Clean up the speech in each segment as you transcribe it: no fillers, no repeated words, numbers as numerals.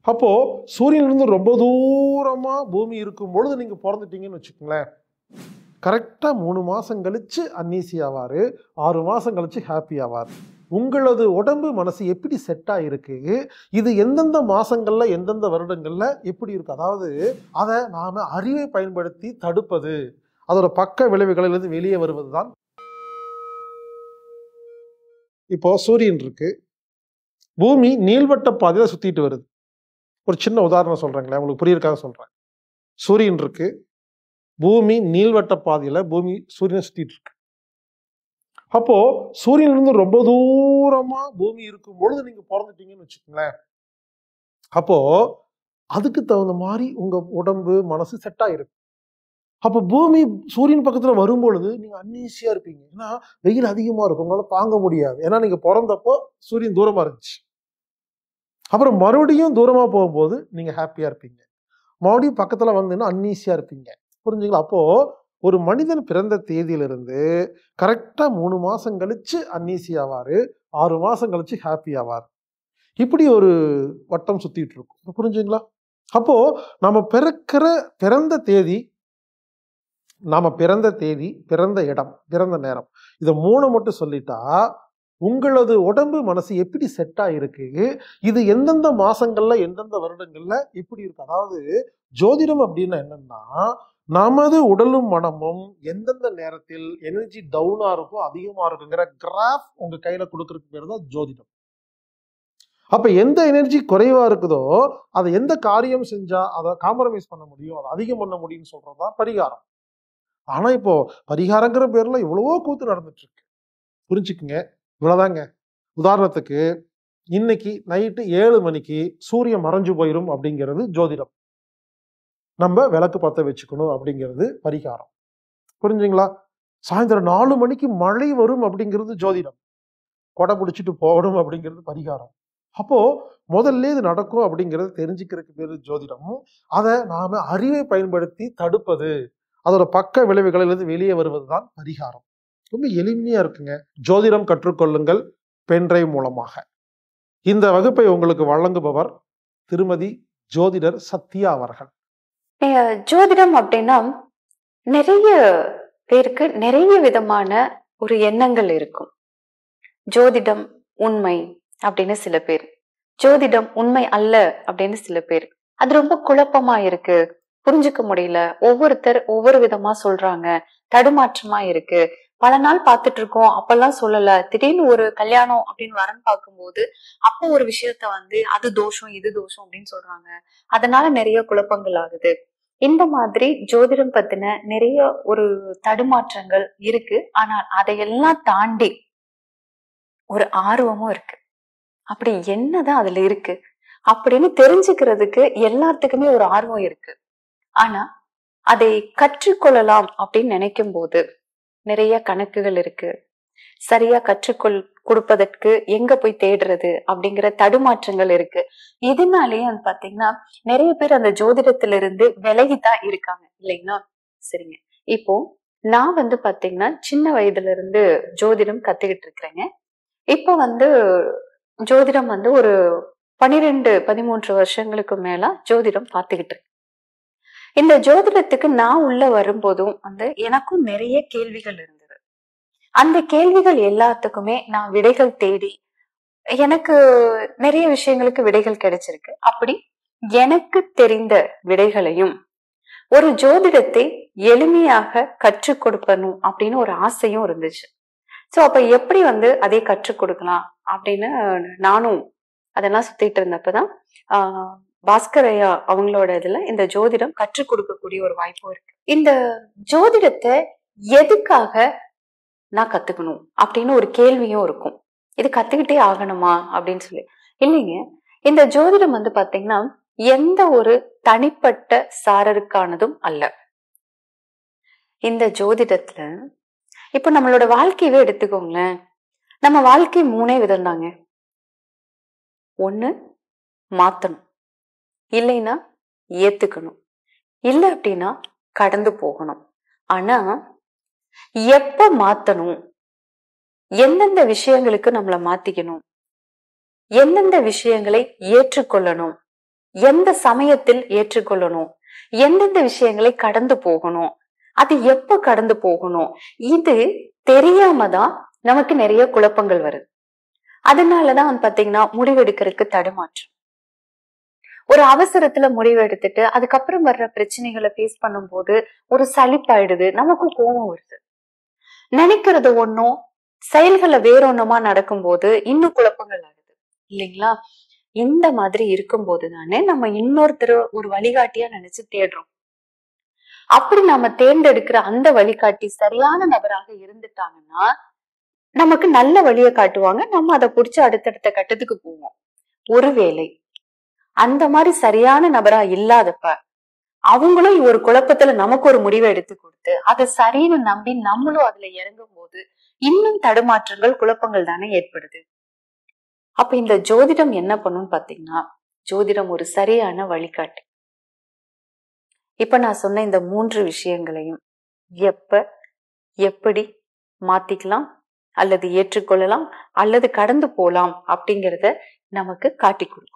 அப்போ சூரியனிலிருந்து ரொம்ப தூரமா பூமி இருக்கும் பொழுது நீங்க பிறந்துட்டீங்கன்னு வச்சுக்கோங்களேன், கரெக்டா 3 மாசம் கழிச்சு அன்னீசி ஆவாரு, 6 மாசம் கழிச்சு ஹாப்பி ஆவார். உங்களது உடம்பு மனசு எப்படி செட் ஆயிருக்கு, இது எந்தெந்த மாசங்கள்ல எந்தெந்த வருடங்கள்ல எப்படி இருக்கு, அதாவது அதை நாம அறிவை பயன்படுத்தி தடுப்பது, அதோட பக்க விளைவுகளிலிருந்து வெளியே வருவதுதான். இப்போ சூரியன் இருக்கு, பூமி நீள்வட்ட பாதையில சுத்திட்டு வருது. ஒரு சின்ன உதாரணம் சொல்றேங்களேன், உங்களுக்கு புரியுறதுக்காக சொல்றேன். சூரியன் இருக்கு, பூமி நீள்வட்ட பாதையில சூரியனை சுத்திட்டு இருக்கு. அப்போ சூரியனிலிருந்து ரொம்ப தூரமா பூமி இருக்கும் பொழுது நீங்க பிறந்துட்டீங்கன்னு வச்சுக்கோங்களேன், அப்போ அதுக்கு தகுந்த மாதிரி உங்க உடம்பு மனசு செட் ஆயிருக்கு. அப்போ பூமி சூரியன் பக்கத்துல வரும் பொழுது நீங்க அன்ஈஸியா இருப்பீங்க. ஏன்னா வெயில் அதிகமா இருக்கும், உங்களால தாங்க முடியாது. ஏன்னா நீங்க பிறந்தப்போ சூரியன் தூரமா இருந்துச்சு. அப்புறம் மறுபடியும் தூரமா போகும்போது நீங்க ஹாப்பியா இருப்பீங்க. மறுபடியும் பக்கத்துல வந்தீங்கன்னா அன்ஈஸியா இருப்பீங்க. புரிஞ்சுங்களா? அப்போ ஒரு மனிதன் பிறந்த தேதியிலிருந்து கரெக்டா 3 மாசம் கழிச்சு அன்ஈஸி ஆவாரு, 6 மாசம் கழிச்சு ஹாப்பி ஆவார். இப்படி ஒரு வட்டம் சுத்திட்டு இருக்கும். புரிஞ்சுங்களா? அப்போ நம்ம பிறந்த தேதி, பிறந்த இடம், பிறந்த நேரம், இதை 3 மட்டும் சொல்லிட்டா உங்களது உடம்பு மனசு எப்படி செட் ஆயிருக்கு, இது எந்தெந்த மாசங்கள்ல எந்தெந்த வருடங்கள்ல எப்படி இருக்கு. அதாவது ஜோதிடம் அப்படின்னா என்னன்னா, நமது உடலும் மனமும் எந்தெந்த நேரத்தில் எனர்ஜி டவுனா இருக்கும் அதிகமா இருக்குங்கிற கிராஃப் உங்க கையில கொடுக்கறதுக்கு பேர் தான் ஜோதிடம். அப்ப எந்த எனர்ஜி குறைவா இருக்குதோ அதை எந்த காரியம் செஞ்சா அதை காம்ப்ரமைஸ் பண்ண முடியும், அதை அதிகம் பண்ண முடியும்னு சொல்றதுதான் பரிகாரம். ஆனா இப்போ பரிகாரங்கிற பேர்ல எவ்வளவோ கூத்து நடந்துட்டு இருக்கு. புரிஞ்சுக்குங்க, இவ்வளவுதாங்க. உதாரணத்துக்கு இன்னைக்கு நைட்டு 7 மணிக்கு சூரியன் மறைஞ்சு போயிரும் அப்படிங்கிறது ஜோதிடம். நம்ம விளக்கு பத்த வச்சுக்கணும் அப்படிங்கிறது பரிகாரம். புரிஞ்சுங்களா? சாயந்தரம் 4 மணிக்கு மழை வரும் அப்படிங்கிறது ஜோதிடம். கொடை பிடிச்சிட்டு போகணும் அப்படிங்கிறது பரிகாரம். அப்போ முதல்ல இது நடக்கும் அப்படிங்கிறது தெரிஞ்சுக்கிறதுக்கு பேரு ஜோதிடம். அதை நாம அறிவை பயன்படுத்தி தடுப்பது, அதோட பக்க விளைவுகளிலிருந்து வெளியே வருவதுதான் பரிகாரம். ரொம்ப எளிமையா இருக்குங்க. ஜோதிடம் கற்றுக்கொள்ளுங்கள் பென்ட்ரைவ் மூலமாக. இந்த வகுப்பை உங்களுக்கு வழங்குபவர் திருமதி ஜோதிடர் சத்யா அவர்கள். ஜோதிடம் அப்படின்னா நிறைய பேருக்கு நிறைய விதமான ஒரு எண்ணங்கள் இருக்கும். ஜோதிடம் உண்மை அப்படின்னு சில பேர், ஜோதிடம் உண்மை அல்ல அப்படின்னு சில பேர். அது ரொம்ப குழப்பமா இருக்கு, புரிஞ்சுக்க முடியல, ஒவ்வொருத்தர் ஒவ்வொரு விதமா சொல்றாங்க, தடுமாற்றமா இருக்கு, பல நாள் பார்த்துட்டு இருக்கோம் அப்பெல்லாம் சொல்லல, திடீர்னு ஒரு கல்யாணம் அப்படின்னு வரன்னு பார்க்கும்போது அப்போ ஒரு விஷயத்த அது தோஷம் இது தோஷம் அப்படின்னு சொல்றாங்க. அதனால நிறைய குழப்பங்கள் ஆகுது. இந்த மாதிரி ஜோதிடம் பத்தின நிறைய ஒரு தடுமாற்றங்கள் இருக்கு. ஆனால் அதையெல்லாம் தாண்டி ஒரு ஆர்வமும் இருக்கு. அப்படி என்னதான் அதுல இருக்கு அப்படின்னு தெரிஞ்சுக்கிறதுக்கு எல்லாத்துக்குமே ஒரு ஆர்வம் இருக்கு. ஆனா அதை கற்றுக்கொள்ளலாம் அப்படின்னு நினைக்கும் போது நிறைய கணக்குகள் இருக்கு. சரியா கொடுப்பதற்கு எங்க போய் தேடுறது அப்படிங்கிற தடுமாற்றங்கள் இருக்கு. இதனாலேயே பாத்தீங்கன்னா நிறைய பேர் அந்த ஜோதிடத்திலிருந்து விலகிதான் இருக்காங்க இல்லைங்களா? சரிங்க, இப்போ நான் பாத்தீங்கன்னா சின்ன வயதுல இருந்து ஜோதிடம் கத்துக்கிட்டு இருக்கிறேங்க. இப்போ ஜோதிடம் ஒரு 12-13 வருஷங்களுக்கு மேல ஜோதிடம் பார்த்துக்கிட்டு இருக்கேன். இந்த ஜோதிடத்துக்கு நான் உள்ள வரும்போதும் எனக்கும் நிறைய கேள்விகள் இருந்தது. அந்த கேள்விகள் எல்லாத்துக்குமே நான் விடைகள் தேடி எனக்கு நிறைய விஷயங்களுக்கு விடைகள் கிடைச்சிருக்கு. அப்படி எனக்கு தெரிந்த விடைகளையும் ஒரு ஜோதிடத்தை எளிமையாக கற்றுக் கொடுக்கணும் அப்படின்னு ஒரு ஆசையும் இருந்துச்சு. சோ அப்ப எப்படி அதை கற்றுக் கொடுக்கலாம் அப்படின்னு நானும் அதெல்லாம் சுத்திட்டு இருந்தப்பதான் பாஸ்கரையா அவங்களோட இதுல இந்த ஜோதிடம் கற்றுக் கொடுக்கக்கூடிய ஒரு வாய்ப்பும் இருக்கு. இந்த ஜோதிடத்தை எதுக்காக நான் கத்துக்கணும் அப்படின்னு ஒரு கேள்வியும் இருக்கும். இது கத்துக்கிட்டே ஆகணுமா அப்படின்னு சொல்லி. இல்லைங்க, இந்த ஜோதிடம் பாத்தீங்கன்னா எந்த ஒரு தனிப்பட்ட சாரருக்கானதும் அல்ல. இந்த ஜோதிடத்துல இப்ப நம்மளோட வாழ்க்கையவே எடுத்துக்கோங்களேன். நம்ம வாழ்க்கை 3 விதம் தாங்க. ஒண்ணு மாத்தணும், இல்லைன்னா ஏத்துக்கணும், இல்ல அப்படின்னா கடந்து போகணும். ஆனா எப்ப மாத்தணும், எந்தெந்த விஷயங்களுக்கு நம்மள மாத்திக்கணும், எந்தெந்த விஷயங்களை ஏற்றுக்கொள்ளணும், எந்த சமயத்தில் ஏற்றுக்கொள்ளணும், எந்தெந்த விஷயங்களை கடந்து போகணும், அது எப்ப கடந்து போகணும், இது தெரியாம தான் நமக்கு நிறைய குழப்பங்கள் வருது. அதனாலதான் பாத்தீங்கன்னா முடிவெடுக்கிறதுக்கு தடுமாற்றம். ஒரு அவசரத்துல முடிவு எடுத்துட்டு அதுக்கப்புறம் வர்ற பிரச்சனைகளை ஃபேஸ் பண்ணும்போது ஒரு சலிப்பாயிடுது, நமக்கு கோபம் வருது. நினைக்கிறது ஒன்னும் செயல்களை வேறொன்னுமா நடக்கும்போது இன்னும் குழப்பங்கள் ஆகுது இல்லைங்களா? இந்த மாதிரி இருக்கும்போது தானே நம்ம இன்னொருத்தர் ஒரு வழிகாட்டியா நினைச்சு தேடுறோம். அப்படி நாம தேர்ந்தெடுக்கிற அந்த வழிகாட்டி சரியான நபராக இருந்துட்டாங்கன்னா நமக்கு நல்ல வழியை காட்டுவாங்க, நம்ம அதை புடிச்சு அடுத்தடுத்த கட்டத்துக்கு போவோம். ஒருவேளை அந்த மாதிரி சரியான நபரா இல்லாதப்ப அவங்களும் ஒரு குழப்பத்துல நமக்கு ஒரு முடிவை எடுத்து கொடுத்து அதை சரின்னு நம்பி நம்மளும் அதுல இறங்கும் போது இன்னும் தடுமாற்றங்கள், குழப்பங்கள் தானே ஏற்படுது. அப்ப இந்த ஜோதிடம் என்ன பண்ணுன்னு பாத்தீங்கன்னா, ஜோதிடம் ஒரு சரியான வழிகாட்டு. இப்ப நான் சொன்ன இந்த 3 விஷயங்களையும் எப்ப எப்படி மாத்திக்கலாம், அல்லது ஏற்றுக்கொள்ளலாம், அல்லது கடந்து போலாம் அப்படிங்கிறத நமக்கு காட்டி கொடுக்கும்.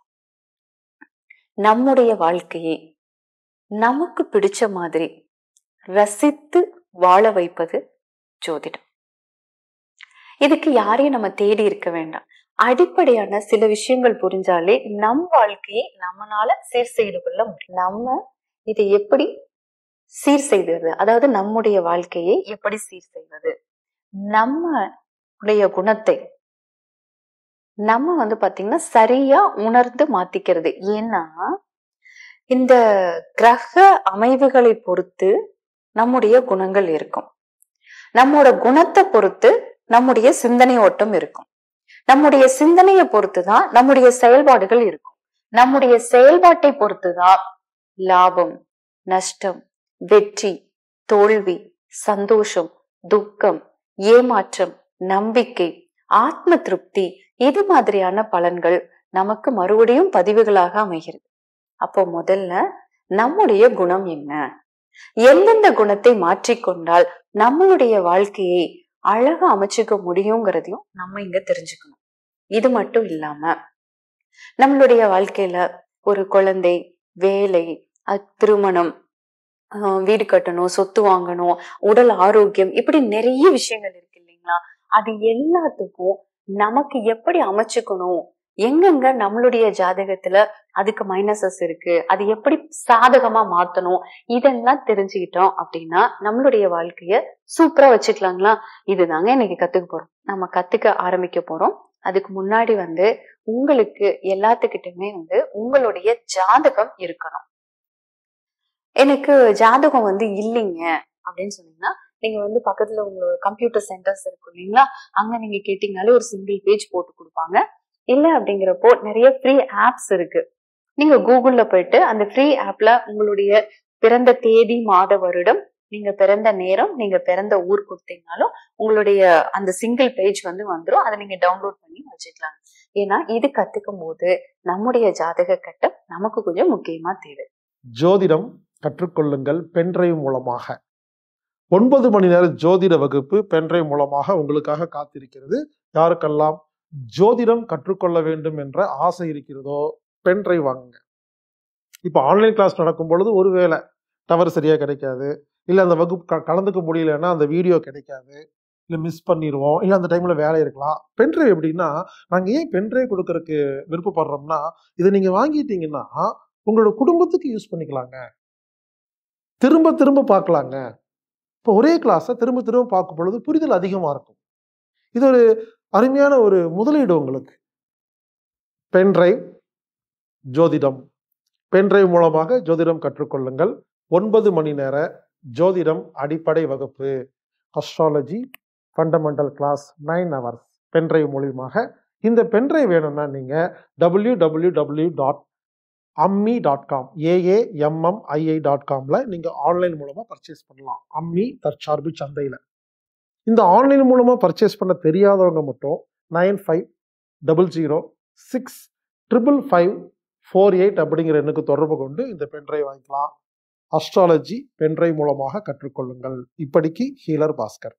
நம்முடைய வாழ்க்கையை நமக்கு பிடிச்ச மாதிரி ரசித்து வாழ வைப்பது ஜோதிடம். இதுக்கு யாரையும் நம்ம தேடி இருக்க வேண்டாம். அடிப்படையான சில விஷயங்கள் புரிஞ்சாலே நம் வாழ்க்கையை நம்மளால சீர் செய்து கொள்ள முடியும். நம்ம இதை எப்படி சீர் செய்வது, அதாவது நம்முடைய வாழ்க்கையை எப்படி சீர் செய்வது, நம்முடைய குணத்தை நம்ம பாத்தீங்கன்னா சரியா உணர்ந்து மாத்திக்கிறது. ஏன்னா இந்த கிரக அமைவுகளை பொறுத்து நம்முடைய குணங்கள் இருக்கும். நம்மோட குணத்தை பொறுத்து நம்முடைய சிந்தனை ஓட்டம் இருக்கும். நம்முடைய சிந்தனையை பொறுத்துதான் நம்முடைய செயல்பாடுகள் இருக்கும். நம்முடைய செயல்பாட்டை பொறுத்துதான் லாபம், நஷ்டம், வெற்றி, தோல்வி, சந்தோஷம், துக்கம், ஏமாற்றம், நம்பிக்கை, ஆத்ம திருப்தி, இது மாதிரியான பலன்கள் நமக்கு மறுபடியும் பதிவுகளாக அமைகிறது. அப்போ முதல்ல நம்முடைய குணம் என்ன, எந்தெந்த குணத்தை மாற்றிக்கொண்டால் நம்மளுடைய வாழ்க்கையை அழகா அமைச்சுக்க முடியுங்கிறதையும் நம்ம இங்க தெரிஞ்சுக்கணும். இது மட்டும் இல்லாம நம்மளுடைய வாழ்க்கையில ஒரு குழந்தை, வேலை, திருமணம், வீடு கட்டணும், சொத்து வாங்கணும், உடல் ஆரோக்கியம், இப்படி நிறைய விஷயங்கள் இருக்கு இல்லைங்களா? அது எல்லாத்துக்கும் நமக்கு எப்படி அமைச்சுக்கணும், எங்கெங்க நம்மளுடைய ஜாதகத்துல அதுக்கு மைனஸஸ் இருக்கு, அது எப்படி சாதகமா மாத்தணும், இதெல்லாம் தெரிஞ்சுக்கிட்டோம் அப்படின்னா நம்மளுடைய வாழ்க்கைய சூப்பரா வச்சுக்கலாங்களா? இதுதாங்க இன்னைக்கு கத்துக்க போறோம். நம்ம கத்துக்க ஆரம்பிக்க போறோம். அதுக்கு முன்னாடி உங்களுக்கு எல்லாத்துக்கிட்டுமே உங்களுடைய ஜாதகம் இருக்கணும். எனக்கு ஜாதகம் இல்லைங்க அப்படின்னு சொன்னீங்கன்னா நீங்க பக்கத்துல உங்க கம்ப்யூட்டர் சென்டர்ஸ் இருக்கும் இல்லைங்களா, அங்க நீங்க கேட்டீங்கனாலே ஒரு சிங்கிள் பேஜ் போட்டு கொடுப்பாங்க. இல்ல அப்படிங்கிறப்போ நிறைய ஃப்ரீ ஆப்ஸ் இருக்கு. நீங்க கூகுள்ல போயிட்டு அந்த ஃப்ரீ ஆப்ல உங்களுடைய பிறந்த தேதி, மாத, வருடம், நீங்க பிறந்த நேரம், நீங்க பிறந்த ஊர் கொடுத்தீங்கனாலும் உங்களுடைய அந்த சிங்கிள் பேஜ் வந்துடும். அதை நீங்க டவுன்லோட் பண்ணி வச்சுக்கலாம். ஏன்னா இது கத்துக்கும் போது நம்முடைய ஜாதக கட்டம் நமக்கு கொஞ்சம் முக்கியமா தேவை. ஜோதிடம் கற்றுக்கொள்ளுங்கள் பென்ட்ரைவ் மூலமாக. 9 மணி நேர ஜோதிட வகுப்பு பென்ட்ரைவ் மூலமாக உங்களுக்காக காத்திருக்கிறது. யாருக்கெல்லாம் ஜோதிடம் கற்றுக்கொள்ள வேண்டும் என்ற ஆசை இருக்கிறதோ பென்ட்ரைவ் வாங்குங்க. இப்போ ஆன்லைன் கிளாஸ் நடக்கும் பொழுது ஒருவேளை டவர் சரியா கிடைக்காது, இல்லை அந்த வகுப்பு கலந்துக்க முடியலன்னா அந்த வீடியோ கிடைக்காது, இல்லை மிஸ் பண்ணிடுவோம், இல்லை அந்த டைம்ல வேலை இருக்கலாம். பென்ட்ரைவ் எப்படின்னா, நாங்கள் ஏன் பென்ட்ரைவ் கொடுக்கறதுக்கு விருப்பப்படுறோம்னா, இதை நீங்க வாங்கிட்டீங்கன்னா உங்களோட குடும்பத்துக்கு யூஸ் பண்ணிக்கலாங்க, திரும்ப திரும்ப பார்க்கலாங்க. இப்போ ஒரே கிளாஸை திரும்ப திரும்ப பார்க்கும் பொழுது புரிதல் அதிகமா இருக்கும். இது ஒரு அருமையான ஒரு முதலீடு உங்களுக்கு. பென்ட்ரைவ் ஜோதிடம், பென்ட்ரைவ் மூலமாக ஜோதிடம் கற்றுக்கொள்ளுங்கள். 9 மணி நேர ஜோதிடம் அடிப்படை வகுப்பு, astrology fundamental class 9 hours pendrive மூலியமாக. இந்த பென்ட்ரைவ் வேணும்னா நீங்க www.ammi.com AAMMII.comல நீங்க ஆன்லைன் மூலமா பர்ச்சேஸ் பண்ணலாம். அம்மி தற்சார்பு சந்தையில. இந்த ஆன்லைன் மூலமா பர்ச்சேஸ் பண்ண தெரியாதவங்க மட்டும் 9500655548 அப்படிங்கிற எண்ணுக்கு தொடர்பு கொண்டு இந்த பென்ட்ரைவ் வாங்கிக்கலாம். அஸ்ட்ராலஜி பென்ட்ரைவ் மூலமாக கற்றுக்கொள்ளுங்கள். இப்படிக்கு ஹீலர் பாஸ்கர்.